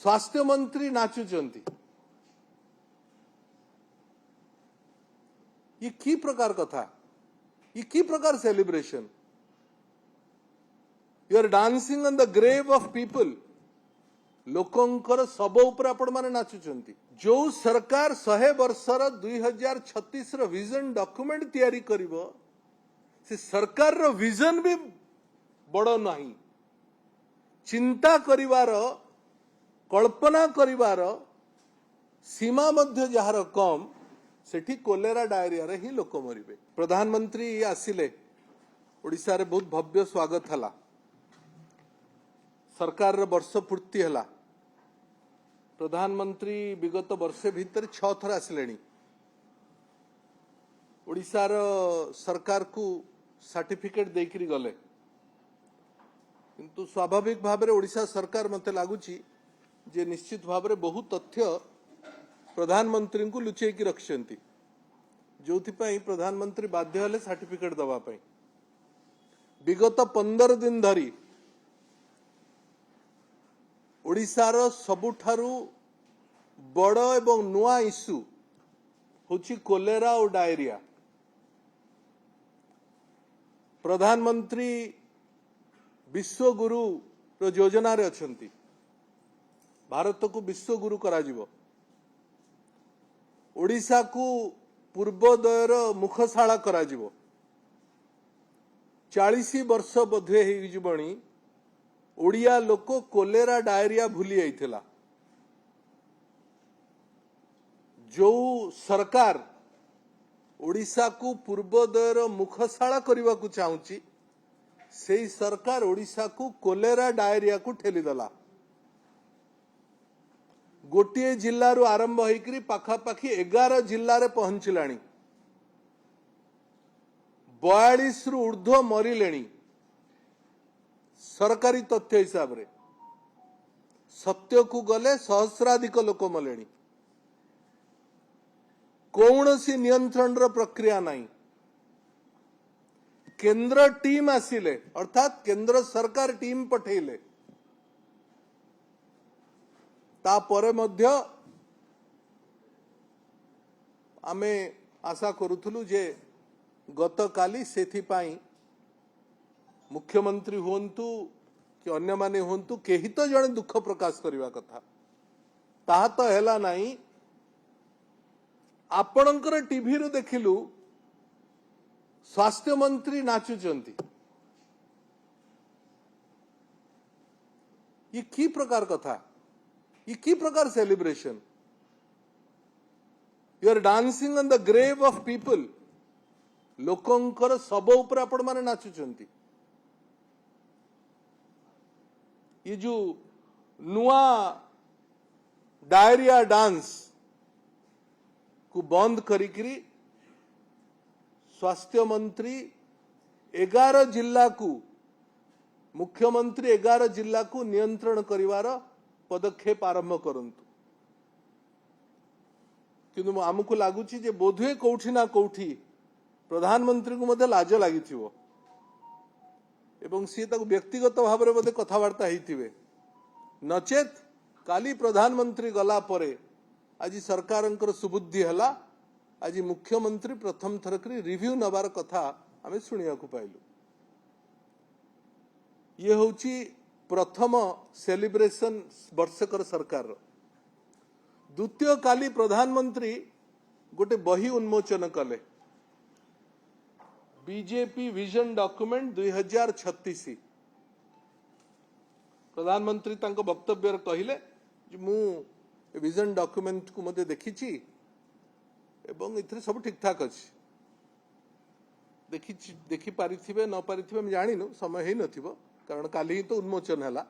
स्वास्थ्य मंत्री नाचुचंती ये की प्रकार कथा ये की प्रकार celebration you are dancing on the grave of people लोकंकर सब ऊपर आपण माने नाचुचंती जो सरकार 100 वर्षर 2036 रो विजन डॉक्यूमेंट तैयारी करिवो से सरकार रो विजन भी बड़ नाही चिंता करिवार कल्पना करिवार सीमा मध्य जहार कम सेठी कोलेरा डायरिया रे ही लोक मरिबे। प्रधानमंत्री आसिले ओडिसा रे बहुत भव्य स्वागत हला सरकार रे वर्ष पूर्ति हला प्रधानमंत्री विगत वर्षे भीतर 6 थर आसिलेनी ओडिसा रो सरकार को सर्टिफिकेट देकरी गले किंतु स्वाभाविक भाव में ओडिशा सरकार मते लागुची जे निश्चित भाव में बहुत तथ्य प्रधानमंत्री को लुचेई की रखिसंती जोथिपाई प्रधानमंत्री बाध्य हले सर्टिफिकेट दवा पाई विगत 15 दिन धरी ओडिशार सबुठारु बड़ एवं नुआ इश्यू होची कोलेरा और डायरिया। प्रधानमंत्री विश्वगुरु योजना रे अछंती भारत को विश्वगुरु करा जिवो ओडिशा को पूर्वोदयर मुखशाला करा जिवो 40 वर्ष बोधे हे जीवणी ओडिया लोक कोलेरा डायरिया भूली आइथिला जो सरकार ओडिशा को पूर्वोदयर मुखशाला करने को चाहूची से सरकार ओडिशा को कोलेरा डायरिया को ठेलीदेला गोटे जिल्लारू आरंभ होकर पाखापाखि 11 जिल्ला रे पहुंचलाणी 42 रु ऊर्ध्व मरिलेणी सरकारी तथ्य हिसाब रे सत्य को गले सहस्राधिक लोक मलेणी कौनसी नियंत्रण रो प्रक्रिया नहीं केंद्र टीम आसिले अर्थात केंद्र सरकार टीम पठेले तापरे मध्य आमे आशा करूथुलु जे गतकाली सेथिपाई मुख्यमंत्री हुंतु कि अन्य माने हुंतु केही तो जणे दुख प्रकाश करवा कथा ताहा तो हेला नाही आपणकर टीवी रो देखिलु स्वास्थ्य मंत्री नाचुचंती ये की प्रकार कथा ये की प्रकार celebration you are dancing on the grave of people लोकंकर सब ऊपर आपण माने नाचुचंती ये जो नुआ डायरिया डांस को बंद करिकरी स्वास्थ्य मंत्री 11 जिला को मुख्यमंत्री 11 जिला को नियंत्रण करिवार पदक्षेप आरंभ करंतु किंतु आमको लागुची जे बोधुए कोठी ना कोठी प्रधानमंत्री को मध्य लाज लागिथिवो एवं सी ताको व्यक्तिगत भाव में कथबार्ता होइथिबे नचेत काली प्रधानमंत्री गला परे आज सरकारंकर सुबुद्धि हला आज मुख्यमंत्री प्रथम थर करी रिव्यू नबार कथा आमे सुनिया को पाइलु ये होची प्रथम सेलिब्रेशन वर्षकर सरकार द्वितीय काली प्रधानमंत्री गोटे बही उन्मोचन कले बीजेपी विजन डॉक्यूमेंट 2036 प्रधानमंत्री तांको वक्तव्य कहले मु विजन डॉक्यूमेंट को मते देखिछि एवं इथरे सब ठीक ठाक अछि देखि पारिथिबे न पारिथिबे हम जानिनु समय हे नथिबो कारण काली ही तो उन्मोचन हला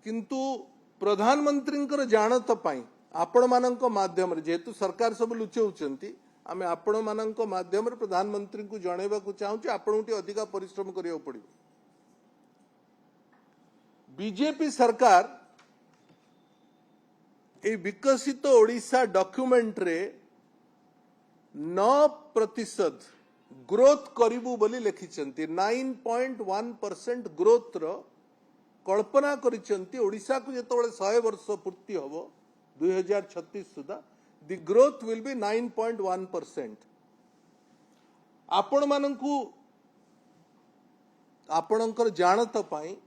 किंतु प्रधानमंत्री जानत पाई आपण मानक माध्यम रे जेतु सरकार सब लुचौचंती आमे आपण मानक माध्यम रे प्रधानमंत्री को जणेबा को चाहूची आपणुटी अधिका परिश्रम करियो पड़िबो बीजेपी सरकार ए विकसित ओडिशा डॉक्यूमेंट रे 9% ग्रोथ करिबु बोली लिखिचंती 9.1% ग्रोथ रो कल्पना करिसेंती ओडिशा को जेतबेले 100 वर्ष पूर्ति हबो 2036 सुधा द ग्रोथ विल बी 9.1%। आपण मानकू आपणकर जानत पाई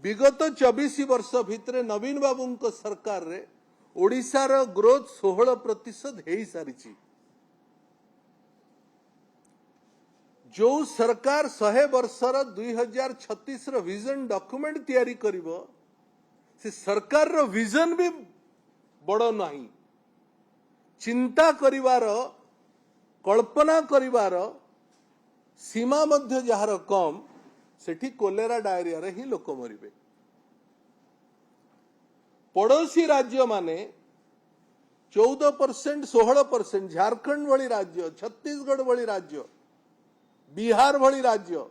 विगत 24 वर्ष भितर नवीन बाबू सरकार रे ओडिशार ग्रोथ 16% हो सारी। जो सरकार 100 वर्षर 2036 विजन डॉक्यूमेंट तैयारी करिवो से सरकार रो विजन भी बड़ नहीं। चिंता करिवार कल्पना करिवार सीमा मध्य जहार कम सेठी कोलेरा डायरिया रे ही लोक मरिबे। पड़ोसी राज्य माने 14% 16%, झारखंड भली राज्य, छत्तीसगढ़ भली राज्य, बिहार भली राज्य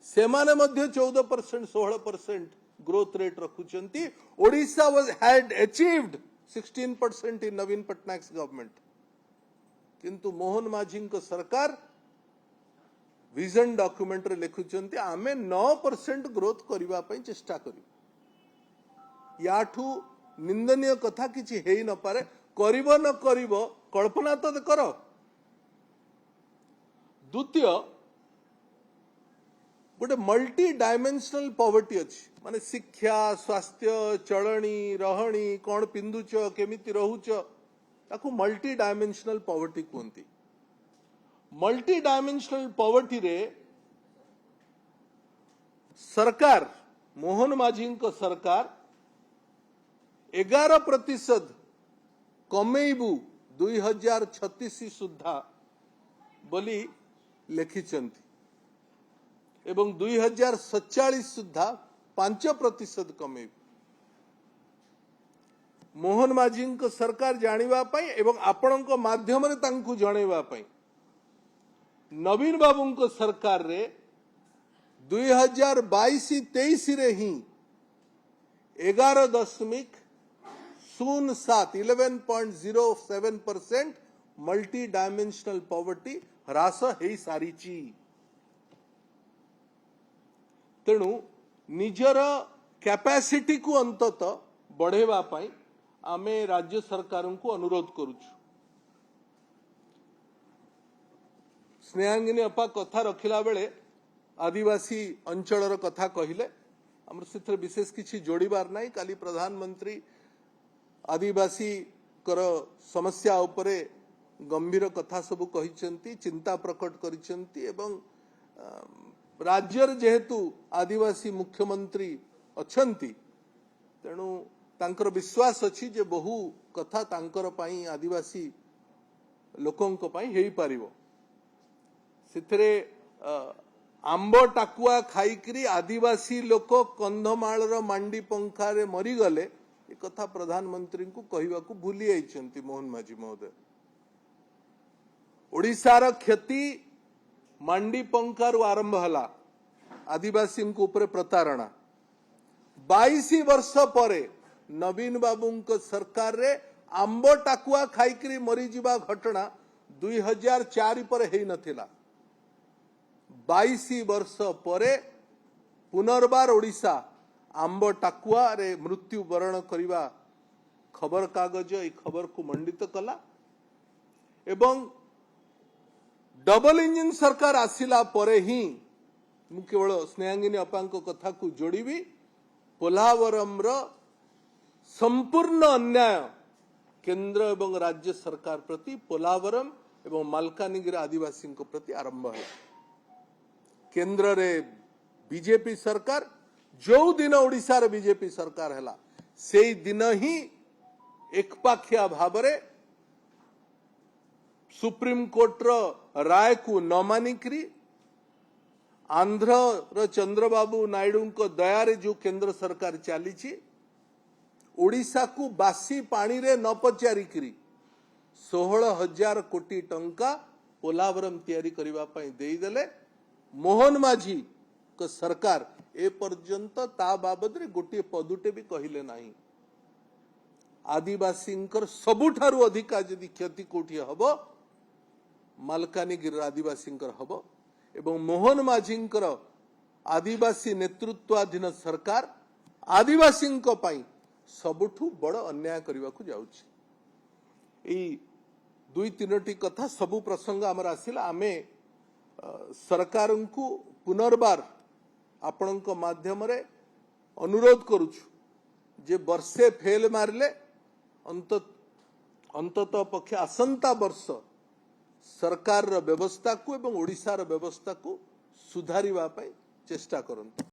से माने मध्य 14% 16% ग्रोथ रेट रखुचंती। Odisha had achieved 16% in Naveen Patnaik government, किंतु मोहन माझी सरकार विजन डॉक्यूमेंट रे लिखुचंती आमे 9% ग्रोथ करिवा पई चेष्टा करी। याठू निंदनीय कथा किछि हेई न पारे। करिवो न करिवो कल्पना तो करो। द्वितीय गोटे मल्टी डायमेंशनल पॉवर्टी अछि, माने शिक्षा, स्वास्थ्य, चलणी, रहणी, कौन पिंदुच, केमिति रहुच, ताकू मल्टी डायमेंशनल पॉवर्टी कहती। मल्टी डायमेंशनल पॉवर्टी रे सरकार मोहन माझी सरकार 11% कमेबू 2036 सुधा बोली लिखिचंती एवं 2047 सुधा 5% कमेबू। मोहन माझी सरकार जानिबा पई एवं आपणक माध्यम रे तांकू जणैबा पई नवीन बाबू सरकार रे 2022-23 रे ही 11.07% मल्टी डायमेंशनल पॉवर्टी ह्रास हो सारी। तेणु निजर कैपेसिटी को अंतत बढ़ेवा पाई आमे राज्य सरकार को अनुरोध करुछु। स्नेहांगिनी अपा कथा रखिला बेले आदिवासी अंचलर कथा कहिले हमर सिथर विशेष किछि जोड़ीबार नाही। काली प्रधानमंत्री आदिवासी कर समस्या उपरे गंभीर कथा सब कहिसेंती, चिंता प्रकट करिसेंती एवं राज्यर जेहेतु आदिवासी मुख्यमंत्री अछंती तेणु तांकर विश्वास अछि जे बहु कथा तांकर पाई आदिवासी लोकंक पाई हेई पारिबो। सिथरे आंब टाकुआ खाईकरी आदिवासी लोक कंधमालर मांडी पंखारे मरी गले ए कथा प्रधानमंत्री को कहवा को भूली आइछंती मोहन माझी महोदय। ओडिशार क्षति मांडी पंखारु आरंभ हला, आदिवासी को ऊपर प्रतारणा। 22 वर्ष परे नवीन बाबूंक सरकार रे आंब टाकुआ खाईकरी मरी जिबा घटना 2004 पर हेई नथिला। 22 वर्ष परे पुनर्बार ओडिशा आंब टाकुआ रे मृत्यु वरण करिवा खबर कागज ए खबर को मंडित कला एवं डबल इंजिन सरकार आसिला परे ही मु केवल स्नेहांगिनी अपांक कथा को जोड़ीबी। पोलावरम रो संपूर्ण अन्याय केंद्र एवं राज्य सरकार प्रति पोलावरम एवं मालकानगिरी आदिवासी प्रति आरंभ है। केंद्र रे बीजेपी सरकार जो दिन ओडिशा रे बीजेपी सरकार हैला से दिन ही एकपाखिया भावरे सुप्रीम कोर्ट रो राय को न मानिकरी आंध्र रो चंद्रबाबू नायडू को दया रे जो केंद्र सरकार चली ओडिशा को बासी पानी रे न पचारिकरी 16,000 कोटी टंका पोलावरम तैयारी करबा पई देई देले। मोहन माझी को सरकार ए पर्यंत ता बाबद रे गोटे पदुटे भी कहिले नाही। आदिवासी सबुठारु अधिका यदि क्षति कोठी हबो मालकानगिरी आदिवासी हबो एवं मोहन माझी आदिवासी नेतृत्वाधीन सरकार आदिवासी सबुठु बड़ अन्याय करने को जाउछि। दुई तीनोटी कथा सबु प्रसंग आमर आसिला आमे सरकार को पुनर्बार आपणक माध्यम रे अनुरोध करुछु जे वर्षे फेल मारले अंतत पक्षे आसंता वर्ष सरकार व्यवस्था को एवं ओडिशार व्यवस्था को सुधारिबा पई चेष्टा करंतु।